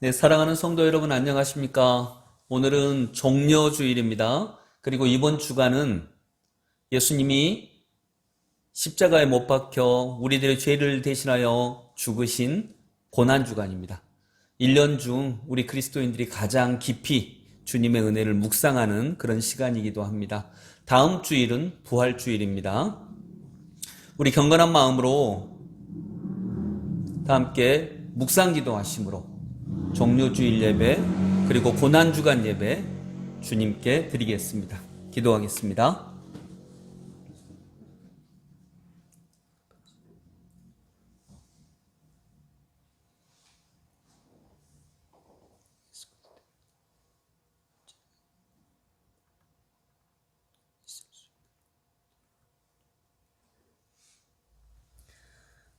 네, 사랑하는 성도 여러분 안녕하십니까? 오늘은 종려주일입니다. 그리고 이번 주간은 예수님이 십자가에 못 박혀 우리들의 죄를 대신하여 죽으신 고난주간입니다. 1년 중 우리 그리스도인들이 가장 깊이 주님의 은혜를 묵상하는 그런 시간이기도 합니다. 다음 주일은 부활주일입니다. 우리 경건한 마음으로 다 함께 묵상기도 하심으로 종료주일 예배 그리고 고난주간 예배 주님께 드리겠습니다. 기도하겠습니다.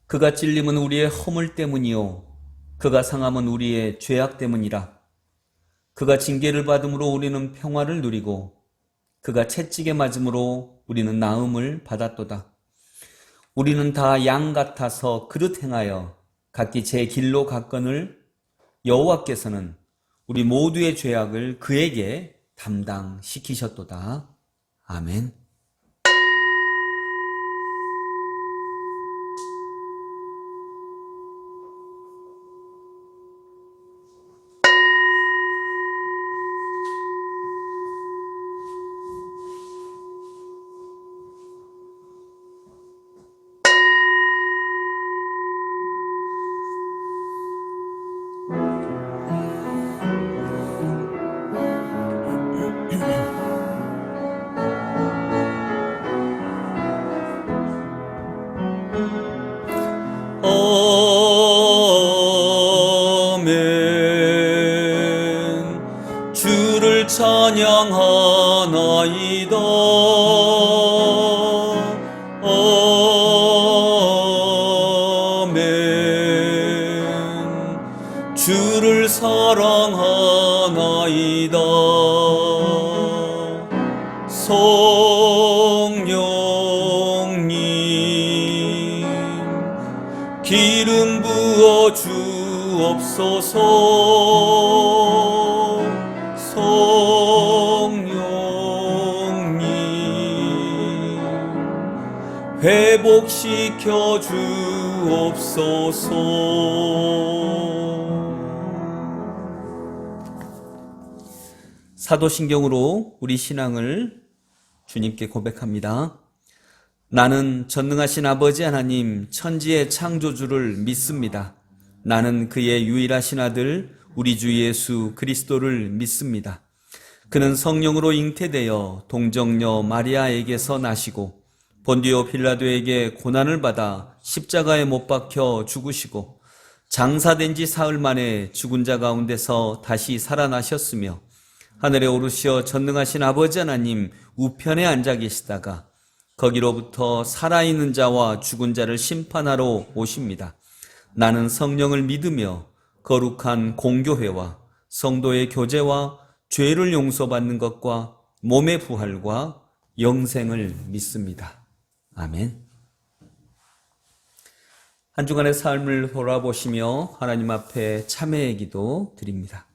그가 찔림은 우리의 허물 때문이요 그가 상함은 우리의 죄악 때문이라. 그가 징계를 받음으로 우리는 평화를 누리고 그가 채찍에 맞음으로 우리는 나음을 받았도다. 우리는 다 양 같아서 그릇 행하여 각기 제 길로 갔거늘 여호와께서는 우리 모두의 죄악을 그에게 담당시키셨도다. 아멘. 아멘. 주를 찬양하나이다. 아멘. 주를 사랑하나이다. 성령님 기름 부어 주옵소서. 성령님 회복시켜 주옵소서. 사도신경으로 우리 신앙을 주님께 고백합니다. 나는 전능하신 아버지 하나님 천지의 창조주를 믿습니다. 나는 그의 유일하신 아들 우리 주 예수 그리스도를 믿습니다. 그는 성령으로 잉태되어 동정녀 마리아에게서 나시고 본디오 빌라도에게 고난을 받아 십자가에 못 박혀 죽으시고 장사된 지 사흘 만에 죽은 자 가운데서 다시 살아나셨으며 하늘에 오르시어 전능하신 아버지 하나님 우편에 앉아 계시다가 거기로부터 살아있는 자와 죽은 자를 심판하러 오십니다. 나는 성령을 믿으며 거룩한 공교회와 성도의 교제와 죄를 용서받는 것과 몸의 부활과 영생을 믿습니다. 아멘. 한 주간의 삶을 돌아보시며 하나님 앞에 참회의 기도 드립니다.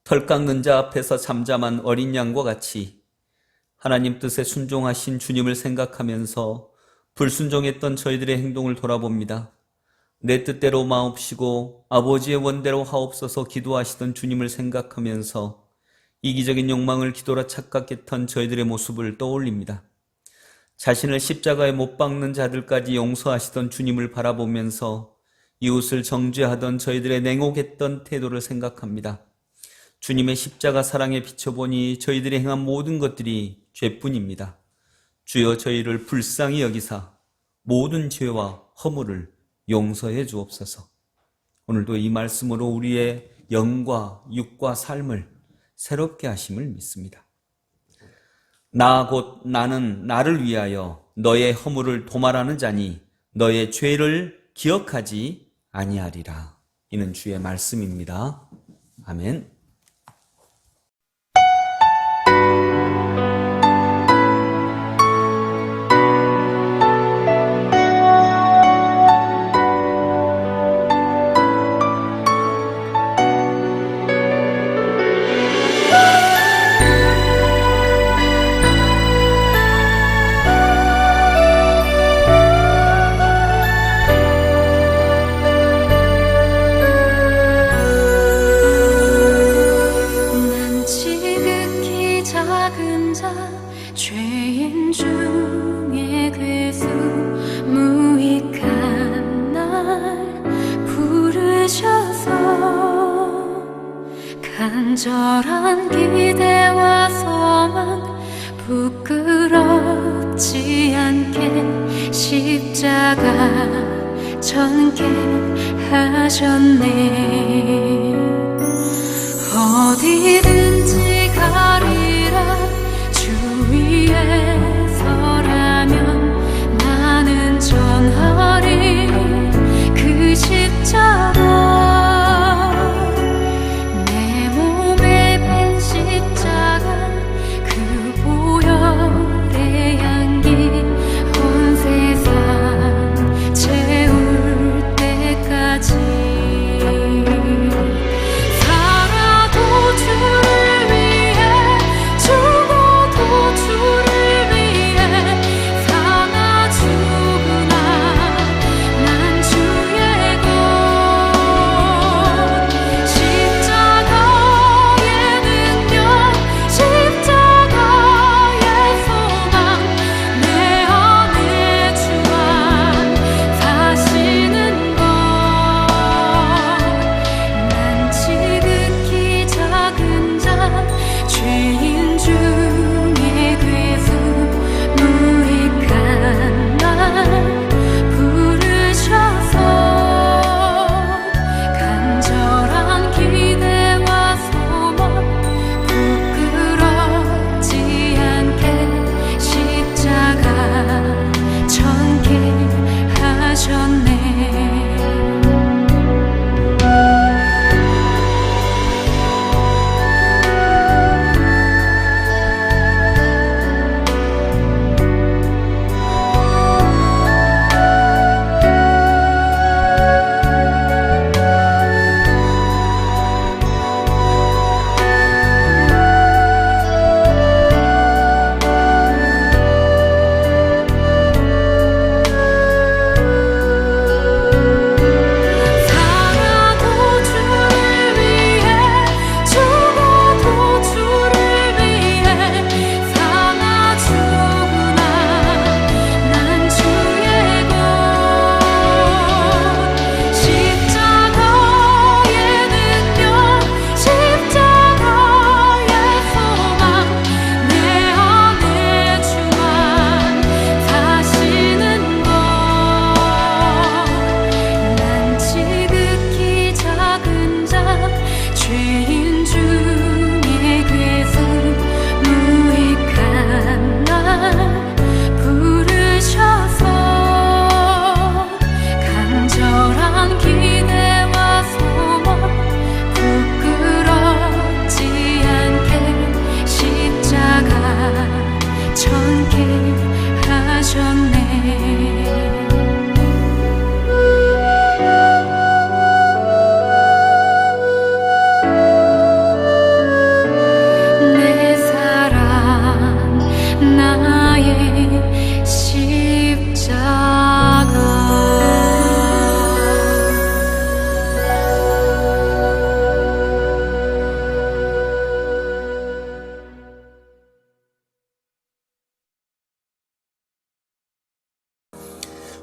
털 깎는 자 앞에서 잠잠한 어린 양과 같이 하나님 뜻에 순종하신 주님을 생각하면서 불순종했던 저희들의 행동을 돌아봅니다. 내 뜻대로 마옵시고 아버지의 원대로 하옵소서 기도하시던 주님을 생각하면서 이기적인 욕망을 기도라 착각했던 저희들의 모습을 떠올립니다. 자신을 십자가에 못 박는 자들까지 용서하시던 주님을 바라보면서 이웃을 정죄하던 저희들의 냉혹했던 태도를 생각합니다. 주님의 십자가 사랑에 비춰보니 저희들이 행한 모든 것들이 죄뿐입니다. 주여 저희를 불쌍히 여기사 모든 죄와 허물을 용서해 주옵소서. 오늘도 이 말씀으로 우리의 영과 육과 삶을 새롭게 하심을 믿습니다. 나 곧 나는 나를 위하여 너의 허물을 도말하는 자니 너의 죄를 기억하지 아니하리라. 이는 주의 말씀입니다. 아멘. 죄인 중에 괴수 무익한 날 부르셔서 간절한 기대와 소망 부끄럽지 않게 십자가 전개하셨네. 어디든지 가리라 주 위에 서라면 나는 전하리 그 십자가. 내 몸에 밴 십자가 그 보혈의 향기 온 세상 채울 때까지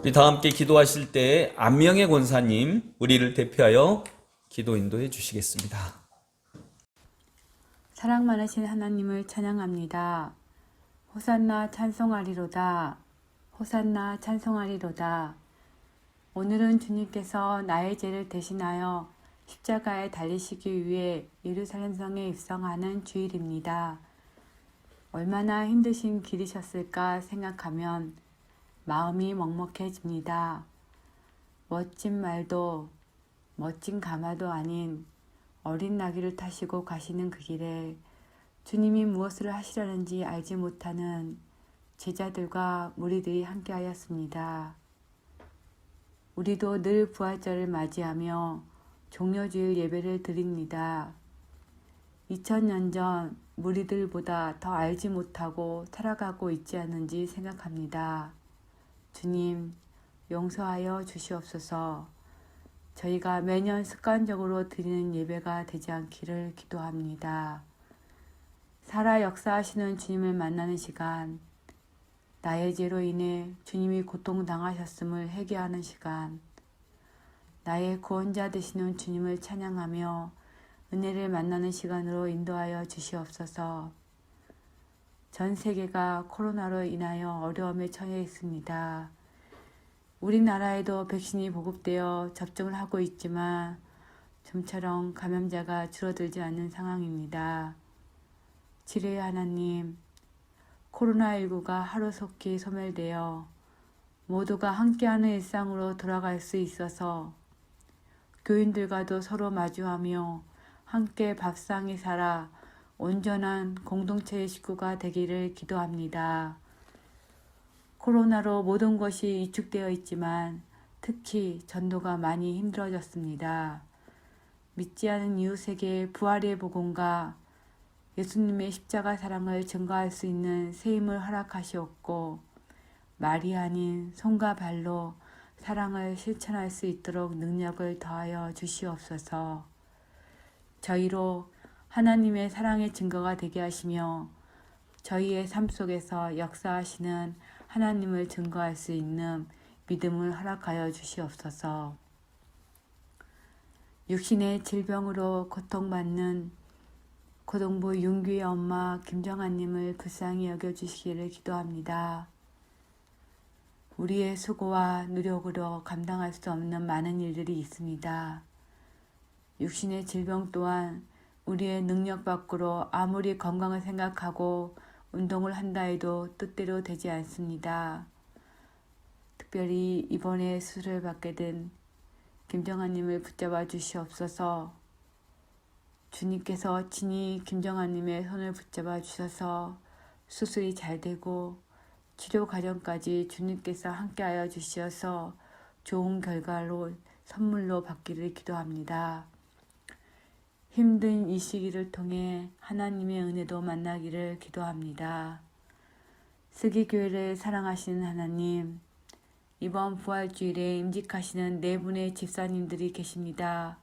우리 다 함께 기도하실 때 안명의 권사님 우리를 대표하여 기도 인도해 주시겠습니다. 사랑 많으신 하나님을 찬양합니다. 호산나 찬송하리로다. 호산나 찬송하리로다. 오늘은 주님께서 나의 죄를 대신하여 십자가에 달리시기 위해 예루살렘 성에 입성하는 주일입니다. 얼마나 힘드신 길이셨을까 생각하면 마음이 먹먹해집니다. 멋진 말도 멋진 가마도 아닌 어린 나귀를 타시고 가시는 그 길에 주님이 무엇을 하시려는지 알지 못하는 제자들과 무리들이 함께하였습니다. 우리도 늘 부활절을 맞이하며 종려주일 예배를 드립니다. 2000년 전 무리들보다 더 알지 못하고 살아가고 있지 않은지 생각합니다. 주님, 용서하여 주시옵소서. 저희가 매년 습관적으로 드리는 예배가 되지 않기를 기도합니다. 살아 역사하시는 주님을 만나는 시간, 나의 죄로 인해 주님이 고통당하셨음을 회개하는 시간, 나의 구원자 되시는 주님을 찬양하며 은혜를 만나는 시간으로 인도하여 주시옵소서. 전 세계가 코로나로 인하여 어려움에 처해 있습니다. 우리나라에도 백신이 보급되어 접종을 하고 있지만 좀처럼 감염자가 줄어들지 않는 상황입니다. 지뢰의 하나님, 코로나19가 하루속히 소멸되어 모두가 함께하는 일상으로 돌아갈 수 있어서 교인들과도 서로 마주하며 함께 밥상에 살아 온전한 공동체의 식구가 되기를 기도합니다. 코로나로 모든 것이 위축되어 있지만 특히 전도가 많이 힘들어졌습니다. 믿지 않은 이웃에게 부활의 복음과 예수님의 십자가 사랑을 증거할 수 있는 세임을 허락하시옵고 말이 아닌 손과 발로 사랑을 실천할 수 있도록 능력을 더하여 주시옵소서. 저희로 하나님의 사랑의 증거가 되게 하시며 저희의 삶 속에서 역사하시는 하나님을 증거할 수 있는 믿음을 허락하여 주시옵소서. 육신의 질병으로 고통받는 고동부 윤규의 엄마 김정아님을 불쌍히 여겨주시기를 기도합니다. 우리의 수고와 노력으로 감당할 수 없는 많은 일들이 있습니다. 육신의 질병 또한 우리의 능력 밖으로 아무리 건강을 생각하고 운동을 한다 해도 뜻대로 되지 않습니다. 특별히 이번에 수술을 받게 된 김정아님을 붙잡아 주시옵소서. 주님께서 친히 김정아님의 손을 붙잡아 주셔서 수술이 잘 되고 치료 과정까지 주님께서 함께하여 주시어서 좋은 결과로 선물로 받기를 기도합니다. 힘든 이 시기를 통해 하나님의 은혜도 만나기를 기도합니다. 슬기교회를 사랑하시는 하나님, 이번 부활주일에 임직하시는 네 분의 집사님들이 계십니다.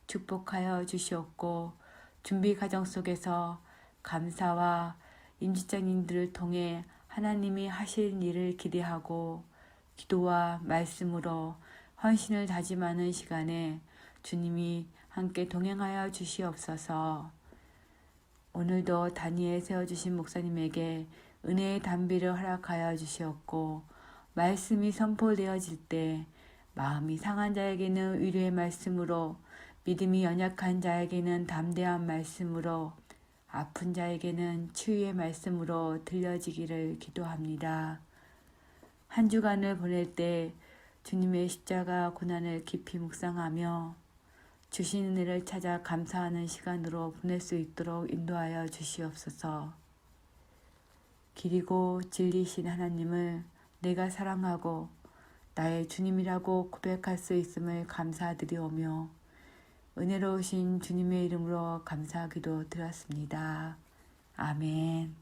축복하여 주시옵고 준비 과정 속에서 감사와 임직자님들을 통해 하나님이 하실 일을 기대하고 기도와 말씀으로 헌신을 다짐하는 시간에 주님이 함께 동행하여 주시옵소서. 오늘도 단위에 세워주신 목사님에게 은혜의 담비를 허락하여 주시옵고 말씀이 선포되어질 때 마음이 상한 자에게는 위로의 말씀으로, 믿음이 연약한 자에게는 담대한 말씀으로, 아픈 자에게는 치유의 말씀으로 들려지기를 기도합니다. 한 주간을 보낼 때 주님의 십자가 고난을 깊이 묵상하며 주신 은혜를 찾아 감사하는 시간으로 보낼 수 있도록 인도하여 주시옵소서. 길이고 진리이신 하나님을 내가 사랑하고 나의 주님이라고 고백할 수 있음을 감사드리오며 은혜로우신 주님의 이름으로 감사하기도 드렸습니다. 아멘.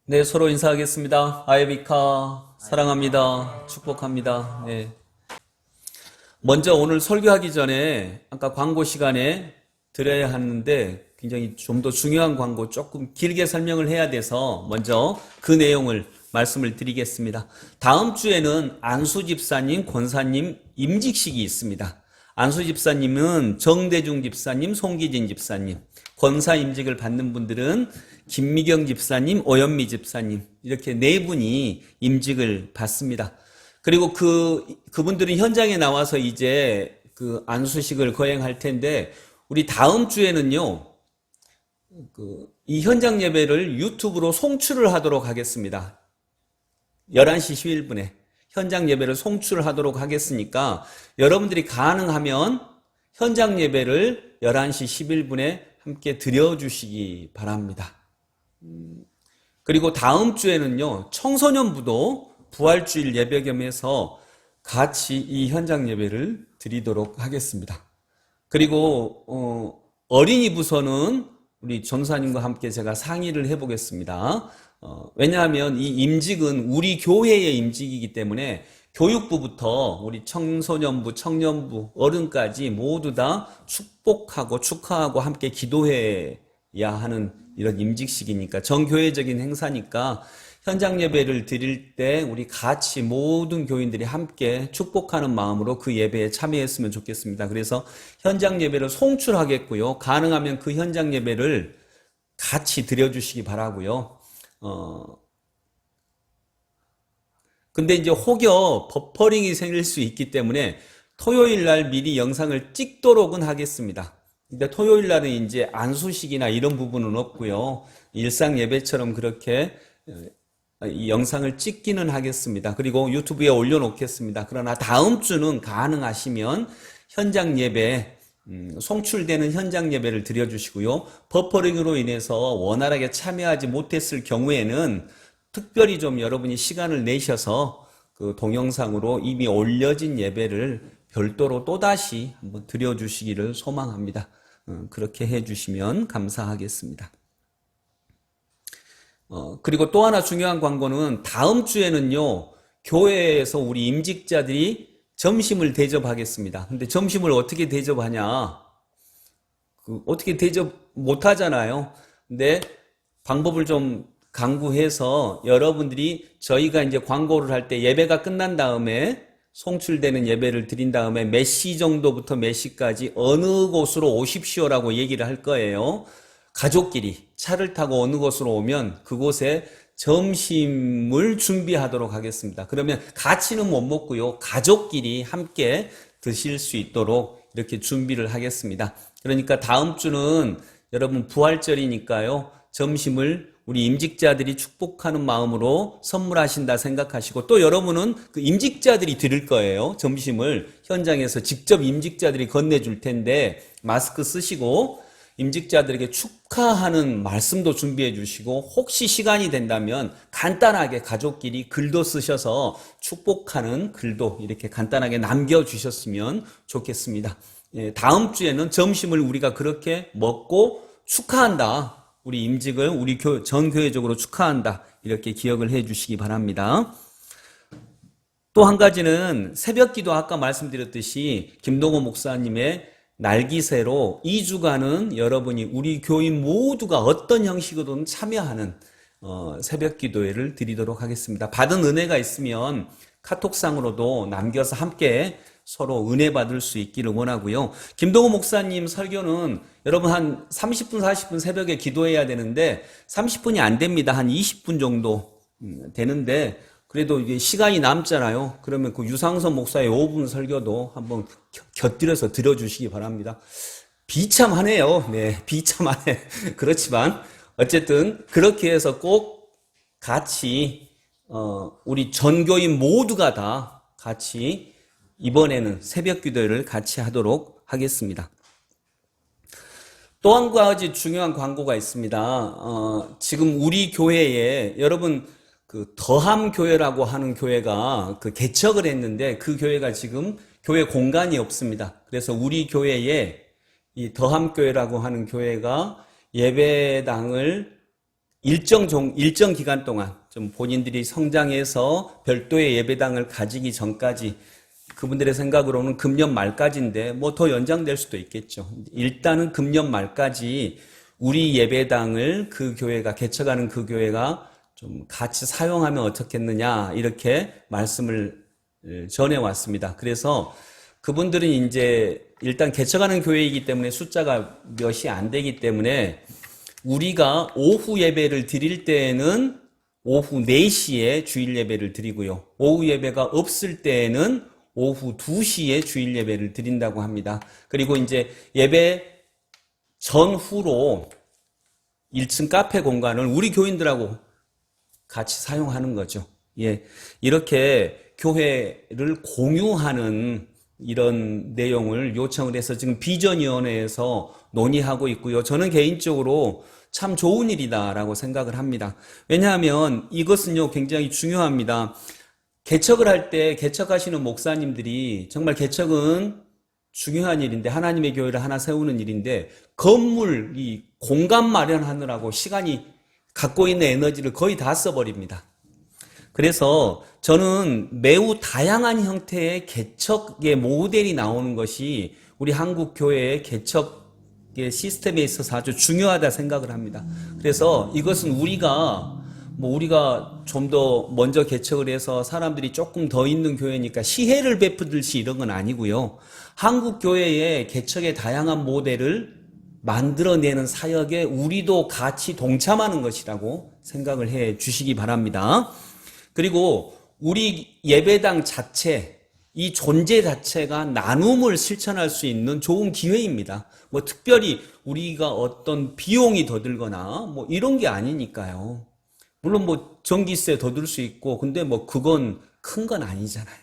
네, 서로 인사하겠습니다. 아예비카. 사랑합니다. 축복합니다. 네. 먼저 오늘 설교하기 전에 아까 광고 시간에 드려야 하는데 굉장히 좀 더 중요한 광고 조금 길게 설명을 해야 돼서 먼저 그 내용을 말씀을 드리겠습니다. 다음 주에는 안수 집사님, 권사님 임직식이 있습니다. 안수 집사님은 정대중 집사님, 송기진 집사님, 권사 임직을 받는 분들은 김미경 집사님, 오연미 집사님 이렇게 네 분이 임직을 받습니다. 그리고 그분들은 현장에 나와서 이제 그 안수식을 거행할 텐데 우리 다음 주에는요. 이 현장 예배를 유튜브로 송출을 하도록 하겠습니다. 11시 11분에 현장 예배를 송출하도록 하겠으니까 여러분들이 가능하면 현장 예배를 11시 11분에 함께 드려주시기 바랍니다. 그리고 다음 주에는요, 청소년부도 부활주일 예배 겸해서 같이 이 현장 예배를 드리도록 하겠습니다. 그리고 어린이 부서는 우리 전사님과 함께 제가 상의를 해보겠습니다. 왜냐하면 이 임직은 우리 교회의 임직이기 때문에 교육부부터 우리 청소년부, 청년부, 어른까지 모두 다 축복하고 축하하고 함께 기도해야 하는 이런 임직식이니까 정교회적인 행사니까 현장 예배를 드릴 때 우리 같이 모든 교인들이 함께 축복하는 마음으로 그 예배에 참여했으면 좋겠습니다. 그래서 현장 예배를 송출하겠고요. 가능하면 그 현장 예배를 같이 드려주시기 바라고요. 근데 이제 혹여 버퍼링이 생길 수 있기 때문에 토요일 날 미리 영상을 찍도록은 하겠습니다. 근데 토요일 날은 이제 안수식이나 이런 부분은 없고요. 일상 예배처럼 그렇게 이 영상을 찍기는 하겠습니다. 그리고 유튜브에 올려놓겠습니다. 그러나 다음 주는 가능하시면 현장 예배, 송출되는 현장 예배를 드려주시고요. 버퍼링으로 인해서 원활하게 참여하지 못했을 경우에는 특별히 좀 여러분이 시간을 내셔서 그 동영상으로 이미 올려진 예배를 별도로 또다시 한번 드려주시기를 소망합니다. 그렇게 해주시면 감사하겠습니다. 그리고 또 하나 중요한 광고는 다음 주에는요, 교회에서 우리 임직자들이 점심을 대접하겠습니다. 근데 점심을 어떻게 대접하냐? 어떻게 대접 못 하잖아요. 근데 방법을 좀 강구해서 여러분들이 저희가 이제 광고를 할 때 예배가 끝난 다음에 송출되는 예배를 드린 다음에 몇 시 정도부터 몇 시까지 어느 곳으로 오십시오라고 얘기를 할 거예요. 가족끼리 차를 타고 어느 곳으로 오면 그곳에 점심을 준비하도록 하겠습니다. 그러면 같이는 못 먹고요. 가족끼리 함께 드실 수 있도록 이렇게 준비를 하겠습니다. 그러니까 다음 주는 여러분 부활절이니까요. 점심을 우리 임직자들이 축복하는 마음으로 선물하신다 생각하시고 또 여러분은 그 임직자들이 드릴 거예요. 점심을 현장에서 직접 임직자들이 건네줄 텐데 마스크 쓰시고 임직자들에게 축하하는 말씀도 준비해 주시고 혹시 시간이 된다면 간단하게 가족끼리 글도 쓰셔서 축복하는 글도 이렇게 간단하게 남겨주셨으면 좋겠습니다. 다음 주에는 점심을 우리가 그렇게 먹고 축하한다. 우리 임직을 우리 전교회적으로 축하한다. 이렇게 기억을 해 주시기 바랍니다. 또 한 가지는 새벽기도 아까 말씀드렸듯이 김동호 목사님의 날기새로 2주간은 여러분이 우리 교인 모두가 어떤 형식으로든 참여하는 새벽기도회를 드리도록 하겠습니다. 받은 은혜가 있으면 카톡상으로도 남겨서 함께 서로 은혜 받을 수 있기를 원하고요. 김동호 목사님 설교는 여러분 한 30분, 40분 새벽에 기도해야 되는데 30분이 안 됩니다. 한 20분 정도 되는데 그래도 이게 시간이 남잖아요. 그러면 그 유상선 목사의 5분 설교도 한번 곁들여서 들어주시기 바랍니다. 비참하네요. 네, 비참하네. 그렇지만 어쨌든 그렇게 해서 꼭 같이 우리 전교인 모두가 다 같이 이번에는 새벽 기도를 같이 하도록 하겠습니다. 또 한 가지 중요한 광고가 있습니다. 지금 우리 교회에 여러분 그 더함 교회라고 하는 교회가 그 개척을 했는데 그 교회가 지금 교회 공간이 없습니다. 그래서 우리 교회에 이 더함 교회라고 하는 교회가 예배당을 일정 기간 동안 좀 본인들이 성장해서 별도의 예배당을 가지기 전까지 그분들의 생각으로는 금년 말까지인데 뭐 더 연장될 수도 있겠죠. 일단은 금년 말까지 우리 예배당을 그 교회가 개척하는 그 교회가 좀 같이 사용하면 어떻겠느냐 이렇게 말씀을 전해왔습니다. 그래서 그분들은 이제 일단 개척하는 교회이기 때문에 숫자가 몇이 안 되기 때문에 우리가 오후 예배를 드릴 때에는 오후 4시에 주일 예배를 드리고요. 오후 예배가 없을 때에는 오후 2시에 주일 예배를 드린다고 합니다. 그리고 이제 예배 전후로 1층 카페 공간을 우리 교인들하고 같이 사용하는 거죠. 예. 이렇게 교회를 공유하는 이런 내용을 요청을 해서 지금 비전위원회에서 논의하고 있고요. 저는 개인적으로 참 좋은 일이다라고 생각을 합니다. 왜냐하면 이것은요, 굉장히 중요합니다. 개척을 할 때 개척하시는 목사님들이 정말 개척은 중요한 일인데 하나님의 교회를 하나 세우는 일인데 건물, 이 공간 마련하느라고 시간이 갖고 있는 에너지를 거의 다 써버립니다. 그래서 저는 매우 다양한 형태의 개척의 모델이 나오는 것이 우리 한국 교회의 개척의 시스템에 있어서 아주 중요하다 생각을 합니다. 그래서 이것은 우리가 좀 더 먼저 개척을 해서 사람들이 조금 더 있는 교회니까 시혜를 베푸듯이 이런 건 아니고요. 한국 교회의 개척의 다양한 모델을 만들어내는 사역에 우리도 같이 동참하는 것이라고 생각을 해 주시기 바랍니다. 그리고 우리 예배당 자체, 이 존재 자체가 나눔을 실천할 수 있는 좋은 기회입니다. 뭐 특별히 우리가 어떤 비용이 더 들거나 뭐 이런 게 아니니까요. 물론 뭐 전기세 더 들 수 있고 근데 뭐 그건 큰 건 아니잖아요.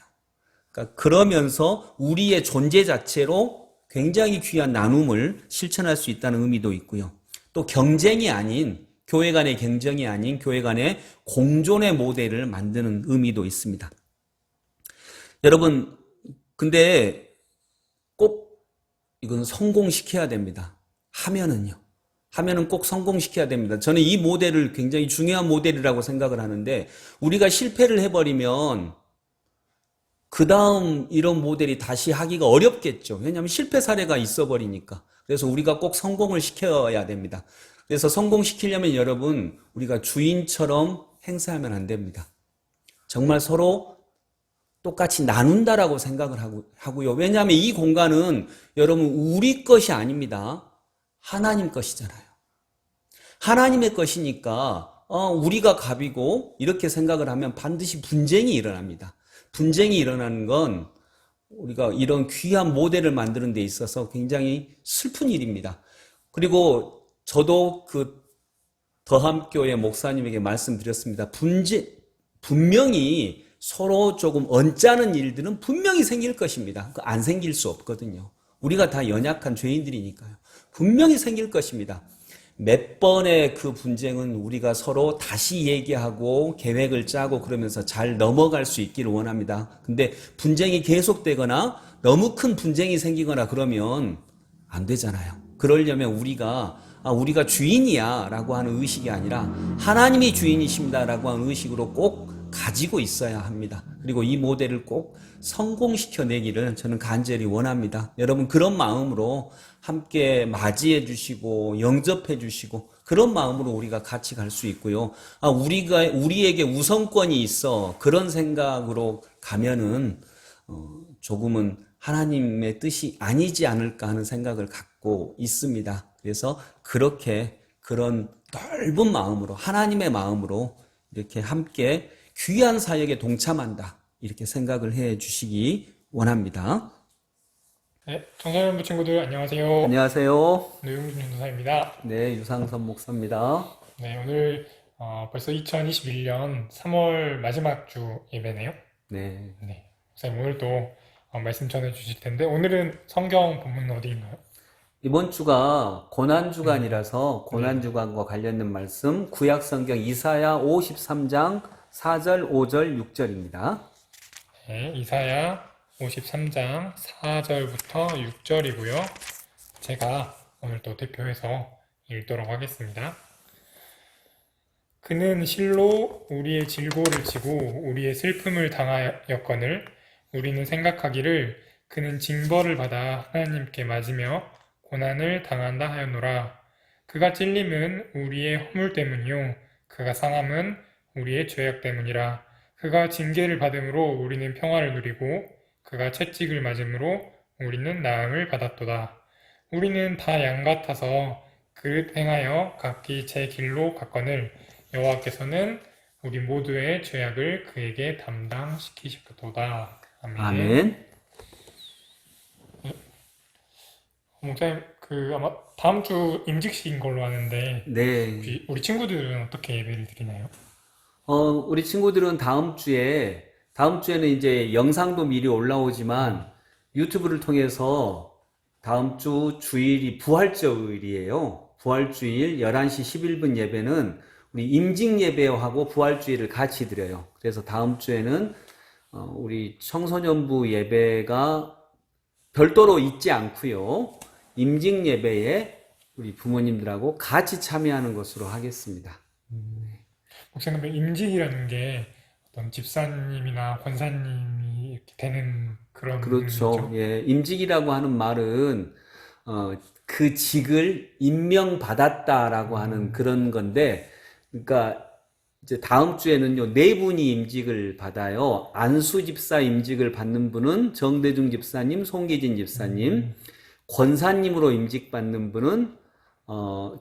그러니까 그러면서 우리의 존재 자체로 굉장히 귀한 나눔을 실천할 수 있다는 의미도 있고요. 또 경쟁이 아닌 교회 간의 경쟁이 아닌 교회 간의 공존의 모델을 만드는 의미도 있습니다. 여러분, 근데 꼭 이건 성공시켜야 됩니다. 하면은 꼭 성공시켜야 됩니다. 저는 이 모델을 굉장히 중요한 모델이라고 생각을 하는데 우리가 실패를 해버리면 그 다음 이런 모델이 다시 하기가 어렵겠죠. 왜냐하면 실패 사례가 있어 버리니까. 그래서 우리가 꼭 성공을 시켜야 됩니다. 그래서 성공시키려면 여러분 우리가 주인처럼 행세하면 안 됩니다. 정말 서로 똑같이 나눈다라고 생각을 하고요. 왜냐하면 이 공간은 여러분 우리 것이 아닙니다. 하나님 것이잖아요. 하나님의 것이니까 우리가 갑이고 이렇게 생각을 하면 반드시 분쟁이 일어납니다. 분쟁이 일어나는 건 우리가 이런 귀한 모델을 만드는 데 있어서 굉장히 슬픈 일입니다. 그리고 저도 그 더함교회 목사님에게 말씀드렸습니다. 분명히 서로 조금 언짢은 일들은 분명히 생길 것입니다. 안 생길 수 없거든요. 우리가 다 연약한 죄인들이니까요. 분명히 생길 것입니다. 몇 번의 그 분쟁은 우리가 서로 다시 얘기하고 계획을 짜고 그러면서 잘 넘어갈 수 있기를 원합니다. 근데 분쟁이 계속되거나 너무 큰 분쟁이 생기거나 그러면 안 되잖아요. 그러려면 우리가 주인이야 라고 하는 의식이 아니라 하나님이 주인이십니다 라고 하는 의식으로 꼭 가지고 있어야 합니다. 그리고 이 모델을 꼭 성공시켜내기를 저는 간절히 원합니다. 여러분 그런 마음으로 함께 맞이해 주시고 영접해 주시고 그런 마음으로 우리가 같이 갈 수 있고요. 우리에게 우선권이 있어 그런 생각으로 가면은 조금은 하나님의 뜻이 아니지 않을까 하는 생각을 갖고 있습니다. 그래서 그런 넓은 마음으로 하나님의 마음으로 이렇게 함께 귀한 사역에 동참한다 이렇게 생각을 해 주시기 원합니다. 네, 청소년부 친구들 안녕하세요. 안녕하세요. 노용준 전도사입니다. 네, 유상선 목사입니다. 네, 오늘 벌써 2021년 3월 마지막 주 예배네요. 네. 네, 목사님 오늘 또 말씀 전해 주실 텐데 오늘은 성경 본문은 어디 있나요? 이번 주가 고난주간이라서 고난주간과 관련된 말씀 구약성경 이사야 53장 4절, 5절, 6절입니다. 네, 이사야 53장 4절부터 6절이고요. 제가 오늘 또 대표해서 읽도록 하겠습니다. 그는 실로 우리의 질고를 지고 우리의 슬픔을 당하였거늘 우리는 생각하기를 그는 징벌을 받아 하나님께 맞으며 고난을 당한다 하였노라. 그가 찔림은 우리의 허물 때문이요 그가 상함은 우리의 죄악 때문이라. 그가 징계를 받음으로 우리는 평화를 누리고 그가 채찍을 맞음으로 우리는 나음을 받았도다. 우리는 다 양 같아서 그릇 행하여 각기 제 길로 갔거늘 여호와께서는 우리 모두의 죄악을 그에게 담당시키셨도다. 아멘. 아멘. 목사님, 아마 다음 주 임직식인 걸로 아는데 네. 혹시 우리 친구들은 어떻게 예배를 드리나요? 우리 친구들은 다음 주에는 이제 영상도 미리 올라오지만 유튜브를 통해서 다음 주 주일이 부활절이에요. 부활주일 11시 11분 예배는 우리 임직 예배하고 부활주일을 같이 드려요. 그래서 다음 주에는 우리 청소년부 예배가 별도로 있지 않고요. 임직 예배에 우리 부모님들하고 같이 참여하는 것으로 하겠습니다. 목사님, 그럼 임직이라는 게 어떤 집사님이나 권사님이 이렇게 되는 그런 그렇죠. 의미죠? 예, 임직이라고 하는 말은 그 직을 임명받았다라고 하는 그런 건데, 그러니까 이제 다음 주에는요, 네 분이 임직을 받아요. 안수 집사 임직을 받는 분은 정대중 집사님, 송기진 집사님, 권사님으로 임직 받는 분은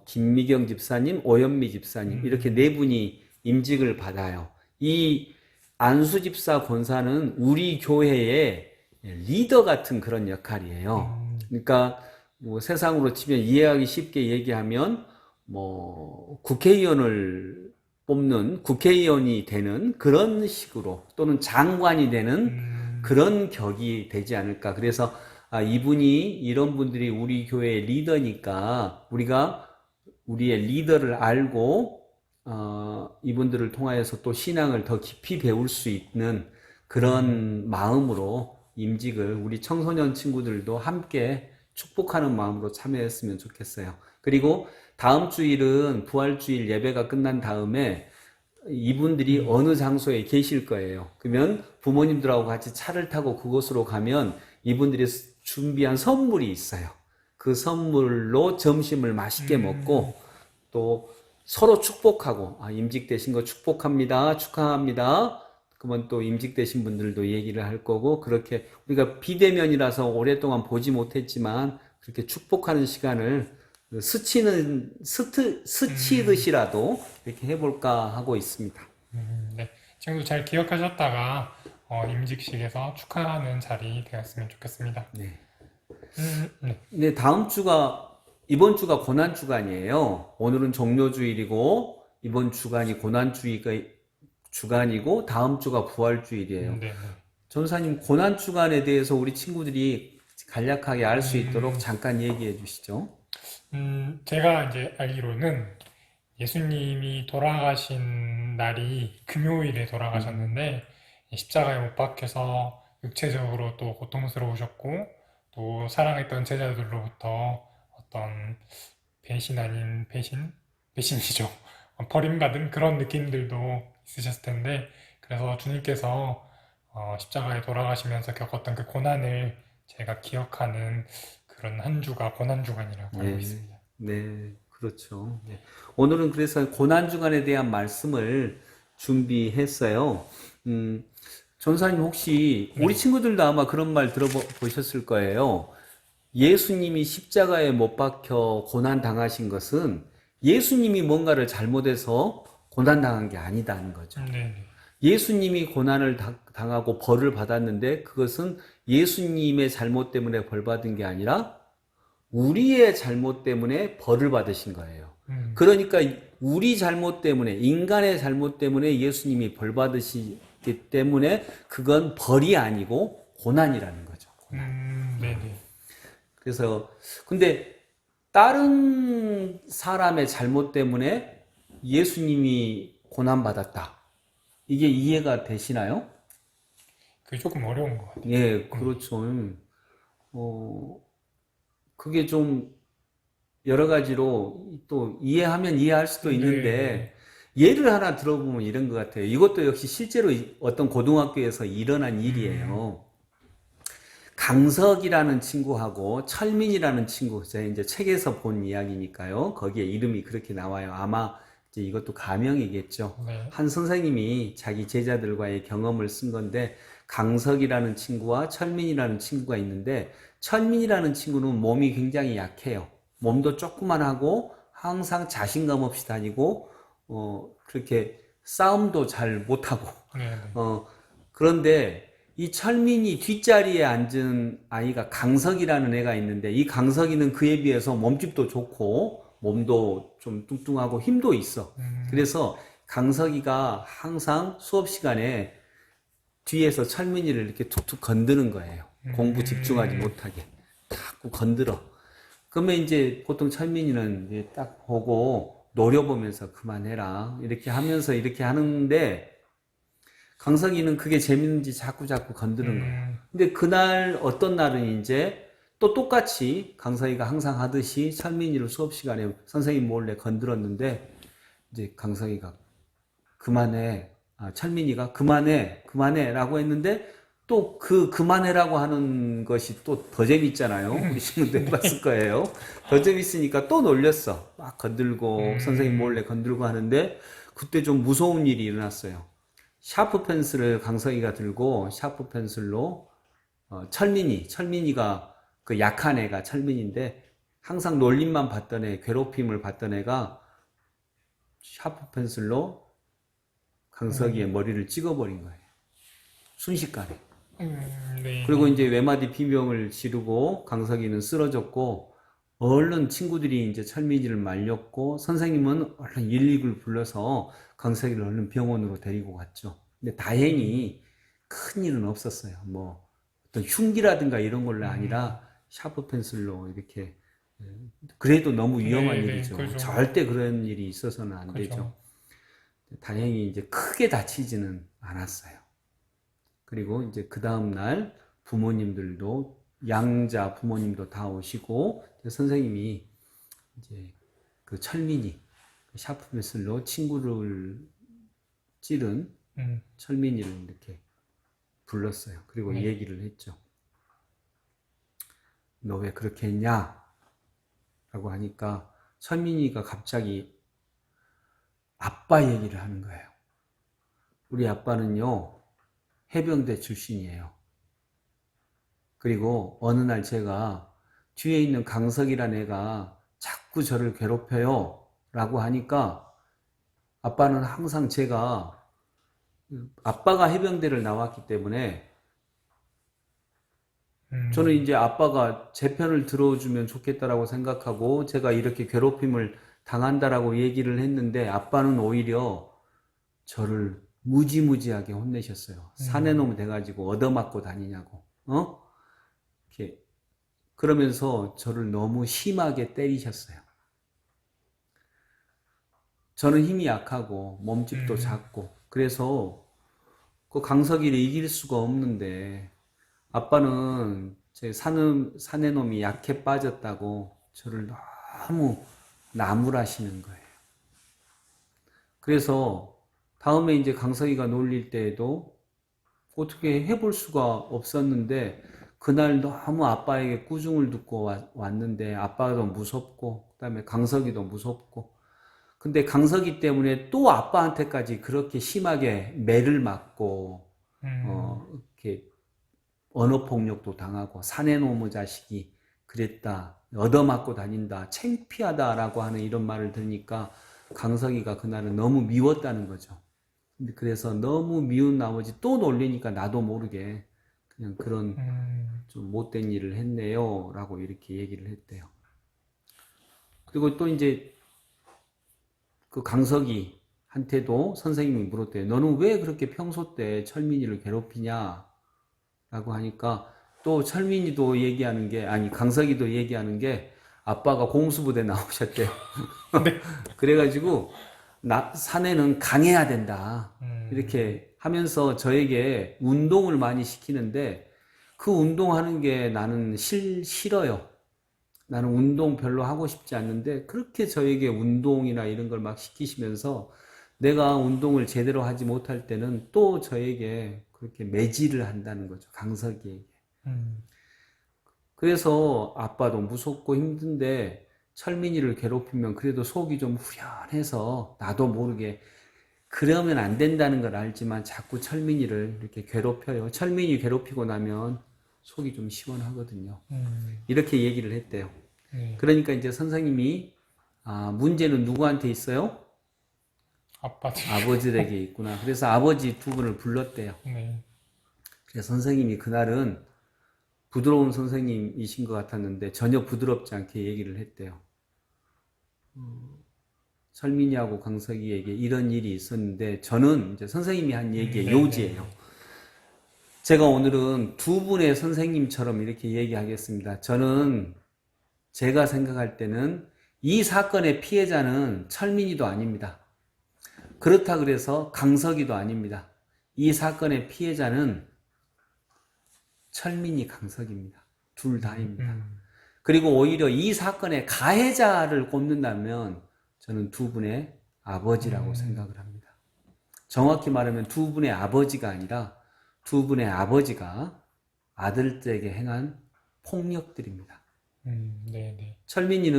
김미경 집사님, 오연미 집사님 이렇게 네 분이 임직을 받아요. 이 안수 집사 권사는 우리 교회의 리더 같은 그런 역할이에요. 그러니까 뭐 세상으로 치면 이해하기 쉽게 얘기하면 뭐 국회의원을 뽑는 국회의원이 되는 그런 식으로 또는 장관이 되는 그런 격이 되지 않을까. 그래서 이분이 이런 분들이 우리 교회의 리더니까 우리가 우리의 리더를 알고 이분들을 통하여서 또 신앙을 더 깊이 배울 수 있는 그런 마음으로 임직을 우리 청소년 친구들도 함께 축복하는 마음으로 참여했으면 좋겠어요. 그리고 다음 주일은 부활주일 예배가 끝난 다음에 이분들이 어느 장소에 계실 거예요. 그러면 부모님들하고 같이 차를 타고 그곳으로 가면 이분들이 준비한 선물이 있어요. 그 선물로 점심을 맛있게 먹고 또 서로 축복하고 임직되신 거 축복합니다. 축하합니다. 그러면 또 임직되신 분들도 얘기를 할 거고 그렇게 우리가 비대면이라서 오랫동안 보지 못했지만 그렇게 축복하는 시간을 스치듯이라도 이렇게 해볼까 하고 있습니다. 네. 친구도 잘 기억하셨다가 임직식에서 축하하는 자리 되었으면 좋겠습니다. 네. 네. 네, 이번 주가 고난주간이에요. 오늘은 종료주일이고, 이번 주간이 주간이고, 다음 주가 부활주일이에요. 네. 전사님, 고난주간에 대해서 우리 친구들이 간략하게 알 수 있도록 잠깐 얘기해 주시죠. 제가 이제 알기로는 예수님이 돌아가신 날이 금요일에 돌아가셨는데 십자가에 못 박혀서 육체적으로 또 고통스러우셨고 또 사랑했던 제자들로부터 어떤 배신 아닌 배신이죠. 버림받은 그런 느낌들도 있으셨을 텐데 그래서 주님께서 십자가에 돌아가시면서 겪었던 그 고난을 제가 기억하는 그런 한 주가 고난주간이라고 알고 있습니다. 네, 그렇죠. 네. 오늘은 그래서 고난주간에 대한 말씀을 준비했어요. 전사님 혹시 우리 친구들도 아마 그런 말 들어보셨을 거예요. 예수님이 십자가에 못 박혀 고난 당하신 것은 예수님이 뭔가를 잘못해서 고난 당한 게 아니다는 거죠. 네. 예수님이 고난을 당하고 벌을 받았는데 그것은 예수님의 잘못 때문에 벌 받은 게 아니라 우리의 잘못 때문에 벌을 받으신 거예요. 그러니까 우리 잘못 때문에 인간의 잘못 때문에 예수님이 벌 받으시기 때문에 그건 벌이 아니고 고난이라는 거죠. 네네. 그래서 근데 다른 사람의 잘못 때문에 예수님이 고난 받았다. 이게 이해가 되시나요? 그게 조금 어려운 것 같아요. 예, 그렇죠. 그게 좀 여러 가지로 또 이해하면 이해할 수도 있는데 예를 하나 들어보면 이런 것 같아요. 이것도 역시 실제로 어떤 고등학교에서 일어난 일이에요. 강석이라는 친구하고 철민이라는 친구, 제가 이제 책에서 본 이야기니까요. 거기에 이름이 그렇게 나와요. 아마 이제 이것도 가명이겠죠. 네. 한 선생님이 자기 제자들과의 경험을 쓴 건데, 강석이라는 친구와 철민이라는 친구가 있는데, 철민이라는 친구는 몸이 굉장히 약해요. 몸도 조그만하고 항상 자신감 없이 다니고, 그렇게 싸움도 잘 못하고, 네, 네. 그런데 이 철민이 뒷자리에 앉은 아이가 강석이라는 애가 있는데, 이 강석이는 그에 비해서 몸집도 좋고 몸도 좀 뚱뚱하고 힘도 있어. 그래서 강석이가 항상 수업 시간에 뒤에서 철민이를 이렇게 툭툭 건드는 거예요. 공부 집중하지 못하게 자꾸 건드려. 그러면 이제 보통 철민이는 이제 딱 보고 노려보면서 그만해라 이렇게 하면서 이렇게 하는데, 강석이는 그게 재밌는지 자꾸 건드는 거예요. 근데 그날 어떤 날은 이제 또 똑같이 강석이가 항상 하듯이 철민이를 수업 시간에 선생님 몰래 건드렸는데, 이제 강석이가 그만해, 철민이가 그만해라고 했는데, 또 그만해라고 하는 것이 또 더 재밌잖아요. 우리 친구도 해봤을 거예요. 더 재밌으니까 또 놀렸어. 막 건들고 선생님 몰래 건들고 하는데, 그때 좀 무서운 일이 일어났어요. 샤프 펜슬을 강석이가 들고 샤프 펜슬로 철민이가 그 약한 애가 철민인데, 항상 놀림만 받던 애, 괴롭힘을 받던 애가 샤프 펜슬로 강석이의 머리를 찍어버린 거예요. 순식간에. 네. 그리고 이제 외마디 비명을 지르고 강석이는 쓰러졌고, 얼른 친구들이 이제 철민이를 말렸고, 선생님은 얼른 119를 불러서 강석이를 얼른 병원으로 데리고 갔죠. 근데 다행히 큰 일은 없었어요. 뭐 어떤 흉기라든가 이런 걸로 아니라 샤프 펜슬로 이렇게. 그래도 너무 위험한 네, 네, 일이죠. 그죠. 절대 그런 일이 있어서는 안 그죠. 되죠. 다행히 이제 크게 다치지는 않았어요. 그리고 이제 그 다음날 부모님들도, 양자 부모님도 다 오시고, 선생님이 이제 그 철민이 샤프 펜슬로 친구를 찌른 철민이를 이렇게 불렀어요. 그리고 이 얘기를 했죠. 너 왜 그렇게 했냐? 라고 하니까 철민이가 갑자기 아빠 얘기를 하는 거예요. 우리 아빠는요, 해병대 출신이에요. 그리고 어느 날 제가 뒤에 있는 강석이라는 애가 자꾸 저를 괴롭혀요 라고 하니까, 아빠는 항상 아빠가 해병대를 나왔기 때문에 저는 이제 아빠가 제 편을 들어주면 좋겠다라고 생각하고, 제가 이렇게 괴롭힘을 당한다라고 얘기를 했는데, 아빠는 오히려 저를 무지무지하게 혼내셨어요. 사내놈 돼가지고 얻어맞고 다니냐고, 이렇게. 그러면서 저를 너무 심하게 때리셨어요. 저는 힘이 약하고 몸집도 작고, 그래서 그 강석이를 이길 수가 없는데, 아빠는 제 사내놈이 약해 빠졌다고 저를 너무 나무라시는 거예요. 그래서 다음에 이제 강석이가 놀릴 때에도 어떻게 해볼 수가 없었는데, 그날 너무 아빠에게 꾸중을 듣고 왔는데, 아빠도 무섭고 그다음에 강석이도 무섭고, 근데 강석이 때문에 또 아빠한테까지 그렇게 심하게 매를 맞고 이렇게 언어폭력도 당하고, 사내놈의 자식이 그랬다, 얻어맞고 다닌다, 창피하다라고 하는 이런 말을 들으니까 강석이가 그날은 너무 미웠다는 거죠. 근데 그래서 너무 미운 나머지 또 놀리니까 나도 모르게 그냥 그런 좀 못된 일을 했네요 라고 이렇게 얘기를 했대요. 그리고 또 이제 그 강석이한테도 선생님이 물었대요. 너는 왜 그렇게 평소 때 철민이를 괴롭히냐 라고 하니까, 또 철민이도 얘기하는 게, 강석이도 얘기하는 게, 아빠가 공수부대 나오셨대요. 네. 그래가지고 사내는 강해야 된다 이렇게 하면서 저에게 운동을 많이 시키는데, 그 운동하는 게 나는 싫어요. 나는 운동 별로 하고 싶지 않는데, 그렇게 저에게 운동이나 이런 걸 막 시키시면서 내가 운동을 제대로 하지 못할 때는 또 저에게 그렇게 매질을 한다는 거죠. 강석이에게. 그래서 아빠도 무섭고 힘든데 철민이를 괴롭히면 그래도 속이 좀 후련해서 나도 모르게 그러면 안 된다는 걸 알지만 자꾸 철민이를 이렇게 괴롭혀요. 철민이 괴롭히고 나면 속이 좀 시원하거든요. 이렇게 얘기를 했대요. 네. 그러니까 이제 선생님이 문제는 누구한테 있어요? 아빠들. 아버지에게 있구나. 그래서 아버지 두 분을 불렀대요. 네. 그래서 선생님이 그날은 부드러운 선생님이신 것 같았는데 전혀 부드럽지 않게 얘기를 했대요. 철민이하고 강석이에게 이런 일이 있었는데 저는 이제 선생님이 한 얘기의 요지예요. 제가 오늘은 두 분의 선생님처럼 이렇게 얘기하겠습니다. 저는 제가 생각할 때는 이 사건의 피해자는 철민이도 아닙니다. 그렇다 그래서 강석이도 아닙니다. 이 사건의 피해자는 철민이, 강석입니다. 둘 다입니다. 그리고 오히려 이 사건의 가해자를 꼽는다면 저는 두 분의 아버지라고 생각을 합니다. 정확히 말하면 두 분의 아버지가 아니라 두 분의 아버지가 아들들에게 행한 폭력들입니다. 네. 철민이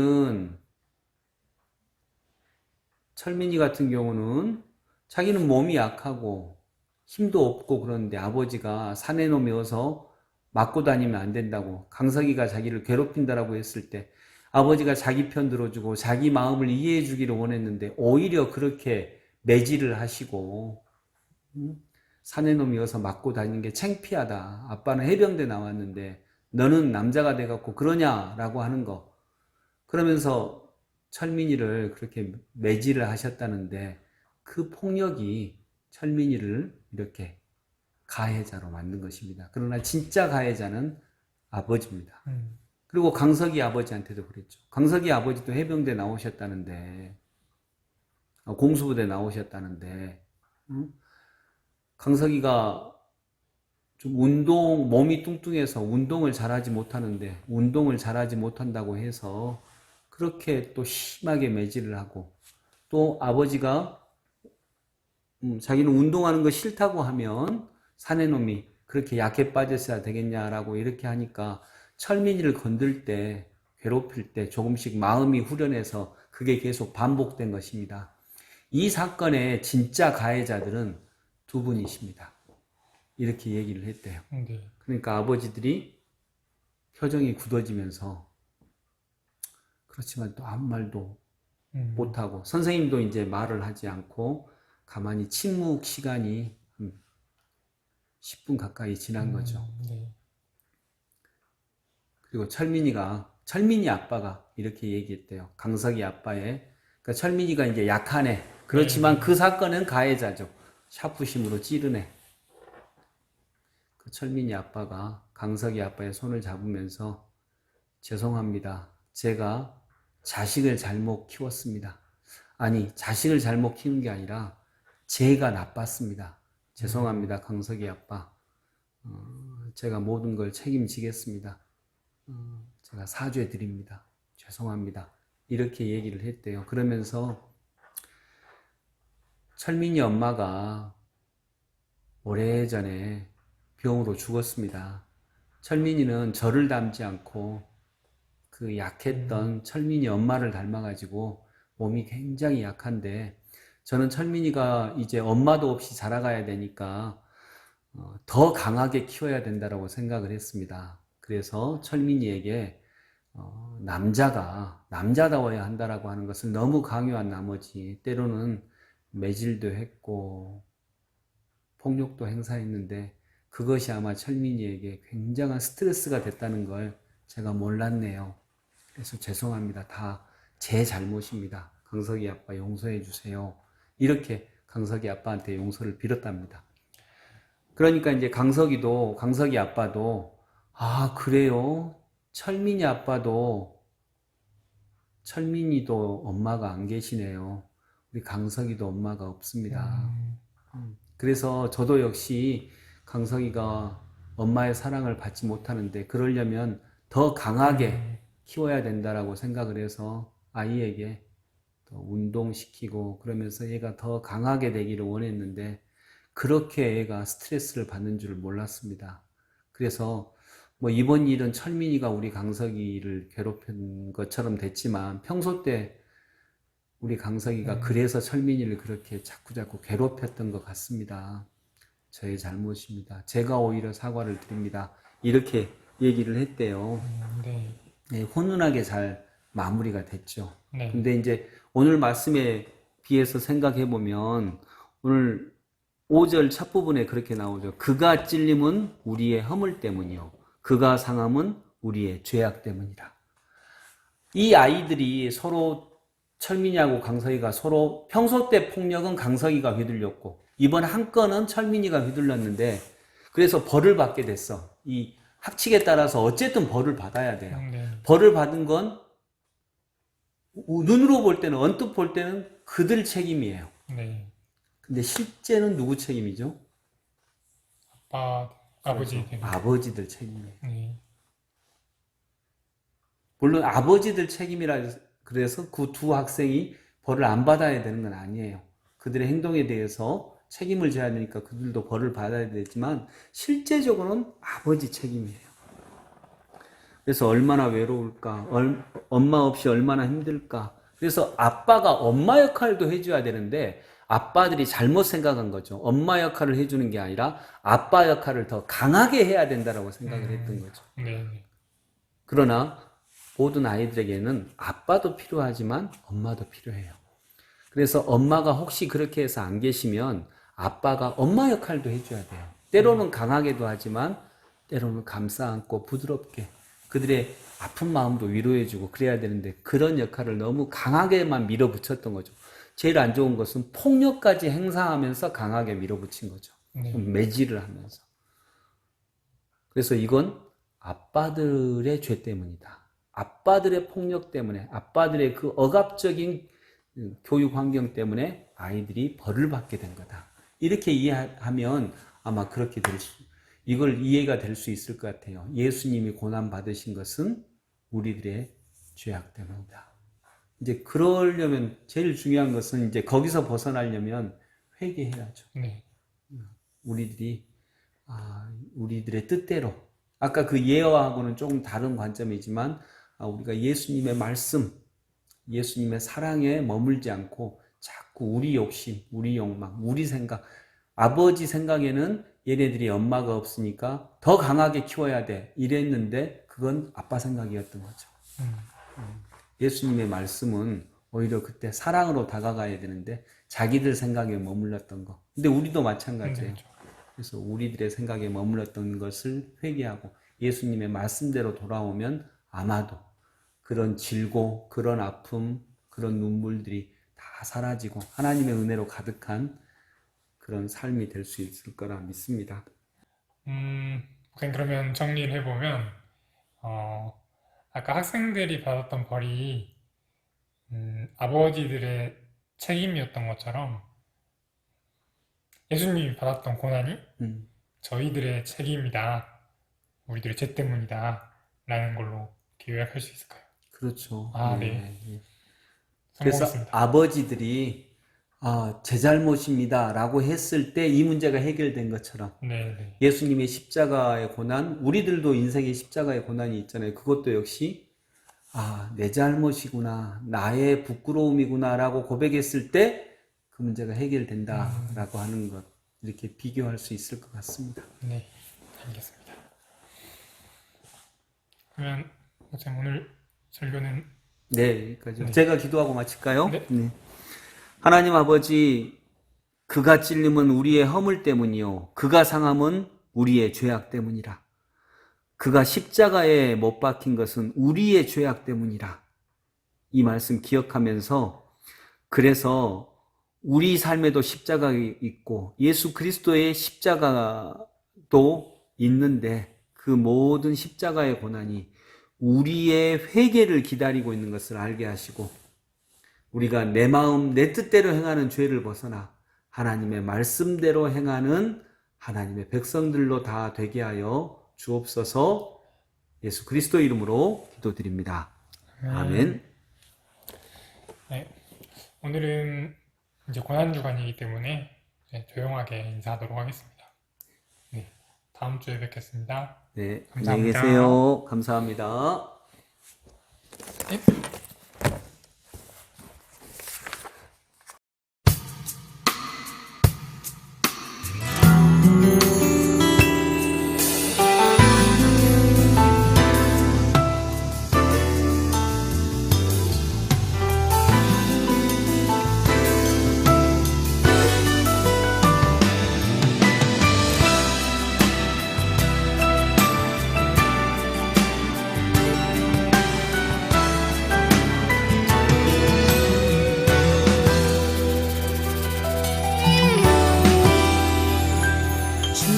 같은 경우는 자기는 몸이 약하고 힘도 없고 그런데 아버지가 사내 놈이어서 맞고 다니면 안 된다고, 강석이가 자기를 괴롭힌다라고 했을 때 아버지가 자기 편 들어주고 자기 마음을 이해해 주기를 원했는데 오히려 그렇게 매질을 하시고 사내 놈이어서 맞고 다니는 게 창피하다. 아빠는 해병대 나왔는데 너는 남자가 돼갖고 그러냐라고 하는 거. 그러면서 철민이를 그렇게 매질을 하셨다는데 그 폭력이 철민이를 이렇게 가해자로 만든 것입니다. 그러나 진짜 가해자는 아버지입니다. 그리고 강석이 아버지한테도 그랬죠. 강석이 아버지도 해병대 나오셨다는데, 공수부대 나오셨다는데, 강석이가 좀 몸이 뚱뚱해서 운동을 잘하지 못하는데, 운동을 잘하지 못한다고 해서 그렇게 또 심하게 매질을 하고, 또 아버지가 자기는 운동하는 거 싫다고 하면 사내놈이 그렇게 약해 빠졌어야 되겠냐라고 이렇게 하니까 철민이를 건들 때, 괴롭힐 때 조금씩 마음이 후련해서 그게 계속 반복된 것입니다. 이 사건의 진짜 가해자들은 두 분이십니다. 이렇게 얘기를 했대요. 네. 그러니까 아버지들이 표정이 굳어지면서 그렇지만 또 아무 말도 못하고 선생님도 이제 말을 하지 않고 가만히 침묵 시간이 10분 가까이 지난 거죠. 네. 그리고 철민이 아빠가 이렇게 얘기했대요. 강석이 아빠의. 그러니까 철민이가 이제 약한 애. 그렇지만 그 사건은 가해자죠. 샤프심으로 찌른 애. 그 철민이 아빠가 강석이 아빠의 손을 잡으면서 죄송합니다. 제가 자식을 잘못 키웠습니다. 아니, 자식을 잘못 키운 게 아니라 제가 나빴습니다. 죄송합니다. 강석이 아빠. 제가 모든 걸 책임지겠습니다. 제가 사죄 드립니다. 죄송합니다. 이렇게 얘기를 했대요. 그러면서 철민이 엄마가 오래전에 병으로 죽었습니다. 철민이는 저를 닮지 않고 그 약했던 철민이 엄마를 닮아가지고 몸이 굉장히 약한데 저는 철민이가 이제 엄마도 없이 자라가야 되니까 더 강하게 키워야 된다고 생각을 했습니다. 그래서 철민이에게 남자다워야 한다라고 하는 것을 너무 강요한 나머지 때로는 매질도 했고 폭력도 행사했는데 그것이 아마 철민이에게 굉장한 스트레스가 됐다는 걸 제가 몰랐네요. 그래서 죄송합니다. 다 제 잘못입니다. 강석이 아빠 용서해 주세요. 이렇게 강석이 아빠한테 용서를 빌었답니다. 그러니까 이제 강석이 아빠도 그래요? 철민이도 엄마가 안 계시네요. 우리 강석이도 엄마가 없습니다. 그래서 저도 역시 강석이가 엄마의 사랑을 받지 못하는데 그러려면 더 강하게 키워야 된다라고 생각을 해서 아이에게 더 운동시키고 그러면서 얘가 더 강하게 되기를 원했는데 그렇게 얘가 스트레스를 받는 줄 몰랐습니다. 그래서 뭐 이번 일은 철민이가 우리 강석이를 괴롭힌 것처럼 됐지만 평소 때 우리 강석이가 그래서 철민이를 그렇게 자꾸자꾸 괴롭혔던 것 같습니다. 저의 잘못입니다. 제가 오히려 사과를 드립니다. 이렇게 얘기를 했대요. 네. 네, 훈훈하게 잘 마무리가 됐죠. 네. 근데 이제 오늘 말씀에 비해서 생각해 보면 오늘 5절 첫 부분에 그렇게 나오죠. 그가 찔림은 우리의 허물 때문이요. 그가 상함은 우리의 죄악 때문이라. 이 아이들이 서로 철민이하고 강석이가 서로 평소 때 폭력은 강석이가 휘둘렸고 이번 한 건은 철민이가 휘둘렀는데 그래서 벌을 받게 됐어. 이 합칙에 따라서 어쨌든 벌을 받아야 돼요. 네. 벌을 받은 건 눈으로 볼 때는 언뜻 볼 때는 그들 책임이에요. 네. 근데 실제는 누구 책임이죠? 아버지. 아버지들 책임이에요. 네. 물론 아버지들 책임이라 그래서 그 두 학생이 벌을 안 받아야 되는 건 아니에요. 그들의 행동에 대해서 책임을 져야 되니까 그들도 벌을 받아야 되지만 실제적으로는 아버지 책임이에요. 그래서 얼마나 외로울까, 엄마 없이 얼마나 힘들까. 그래서 아빠가 엄마 역할도 해줘야 되는데 아빠들이 잘못 생각한 거죠. 엄마 역할을 해주는 게 아니라 아빠 역할을 더 강하게 해야 된다라고 생각을 했던 거죠. 네. 그러나 모든 아이들에게는 아빠도 필요하지만 엄마도 필요해요. 그래서 엄마가 혹시 그렇게 해서 안 계시면 아빠가 엄마 역할도 해줘야 돼요. 때로는 강하게도 하지만 때로는 감싸 안고 부드럽게 그들의 아픈 마음도 위로해주고 그래야 되는데 그런 역할을 너무 강하게만 밀어붙였던 거죠. 제일 안 좋은 것은 폭력까지 행사하면서 강하게 밀어붙인 거죠. 네. 매질을 하면서. 그래서 이건 아빠들의 죄 때문이다. 아빠들의 폭력 때문에, 아빠들의 그 억압적인 교육 환경 때문에 아이들이 벌을 받게 된 거다. 이렇게 이해하면 아마 그렇게 이걸 이해가 될 수 있을 것 같아요. 예수님이 고난 받으신 것은 우리들의 죄악 때문이다. 이제 그러려면 제일 중요한 것은 이제 거기서 벗어나려면 회개해야죠. 네. 우리들의 뜻대로 아까 그 예어하고는 조금 다른 관점이지만 우리가 예수님의 말씀, 예수님의 사랑에 머물지 않고 자꾸 우리 욕심, 우리 욕망, 우리 생각, 아버지 생각에는 얘네들이 엄마가 없으니까 더 강하게 키워야 돼 이랬는데 그건 아빠 생각이었던 거죠. 예수님의 말씀은 오히려 그때 사랑으로 다가가야 되는데 자기들 생각에 머물렀던 거. 근데 우리도 마찬가지예요. 그래서 우리들의 생각에 머물렀던 것을 회개하고 예수님의 말씀대로 돌아오면 아마도 그런 질고 그런 아픔, 그런 눈물들이 다 사라지고 하나님의 은혜로 가득한 그런 삶이 될 수 있을 거라 믿습니다. 그러면 정리를 해보면 아까 학생들이 받았던 벌이 아버지들의 책임이었던 것처럼 예수님이 받았던 고난이 저희들의 책임이다. 우리들의 죄 때문이다. 라는 걸로 요약할 수 있을까요? 그렇죠. 네. 그래서 성공했습니다. 아버지들이 제 잘못입니다 라고 했을 때 이 문제가 해결된 것처럼 네. 예수님의 십자가의 고난, 우리들도 인생의 십자가의 고난이 있잖아요. 그것도 역시 내 잘못이구나, 나의 부끄러움이구나 라고 고백했을 때 그 문제가 해결된다 라고 하는 것, 이렇게 비교할 수 있을 것 같습니다. 네, 알겠습니다. 그러면 선생님 오늘 설교는 네, 여기까지. 제가 기도하고 마칠까요? 네. 하나님 아버지, 그가 찔림은 우리의 허물 때문이요 그가 상함은 우리의 죄악 때문이라. 그가 십자가에 못 박힌 것은 우리의 죄악 때문이라. 이 말씀 기억하면서 그래서 우리 삶에도 십자가가 있고 예수 그리스도의 십자가도 있는데 그 모든 십자가의 고난이 우리의 회개를 기다리고 있는 것을 알게 하시고 우리가 내 마음 내 뜻대로 행하는 죄를 벗어나 하나님의 말씀대로 행하는 하나님의 백성들로 다 되게 하여 주옵소서. 예수 그리스도 이름으로 기도드립니다. 아멘. 네, 오늘은 이제 고난주간이기 때문에 조용하게 인사하도록 하겠습니다. 네, 다음 주에 뵙겠습니다. 네, 감사합니다. 안녕히 계세요. 감사합니다. 네.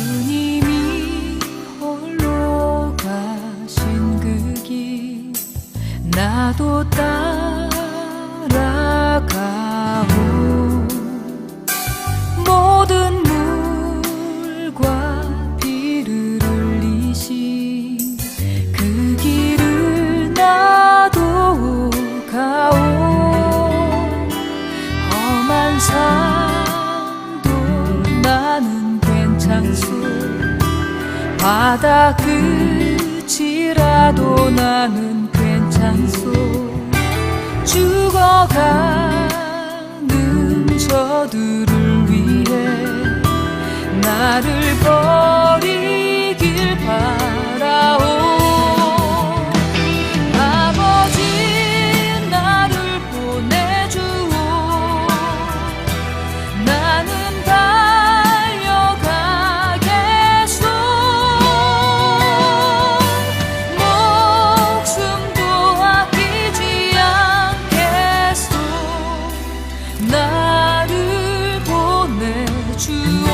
주님이 홀로 가신 그 길 나도 따라가오 모든 물과 피를 흘리신 그 길을 나도 가오 험한 산도 나는 괜찮소 바다 끝이라도 나는 괜찮소 죽어가는 저들을 위해 나를 버리길 바라오 아버지 나를 보내주오 나는 달려가겠소 목숨도 아끼지 않겠소 나를 보내주오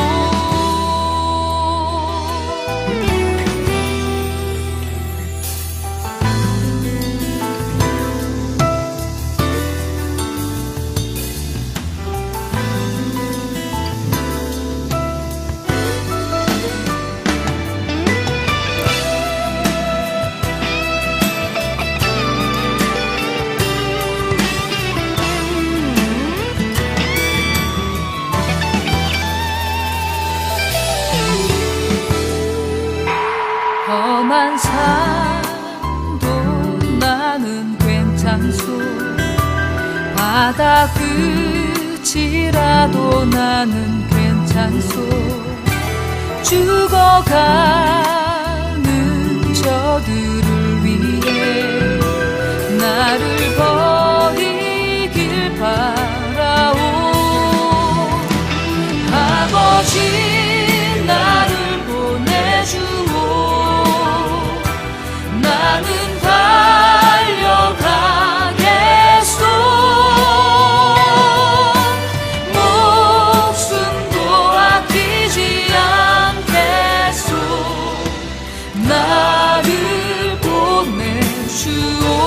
험한 산도 나는 괜찮소 바다 끝이라도 나는 괜찮소 죽어가는 저들을 위해 나를 버리길 바라오 아버지 나를 보내주오 나는 달려가겠소 목숨도 아끼지 않겠소 나를 보내주오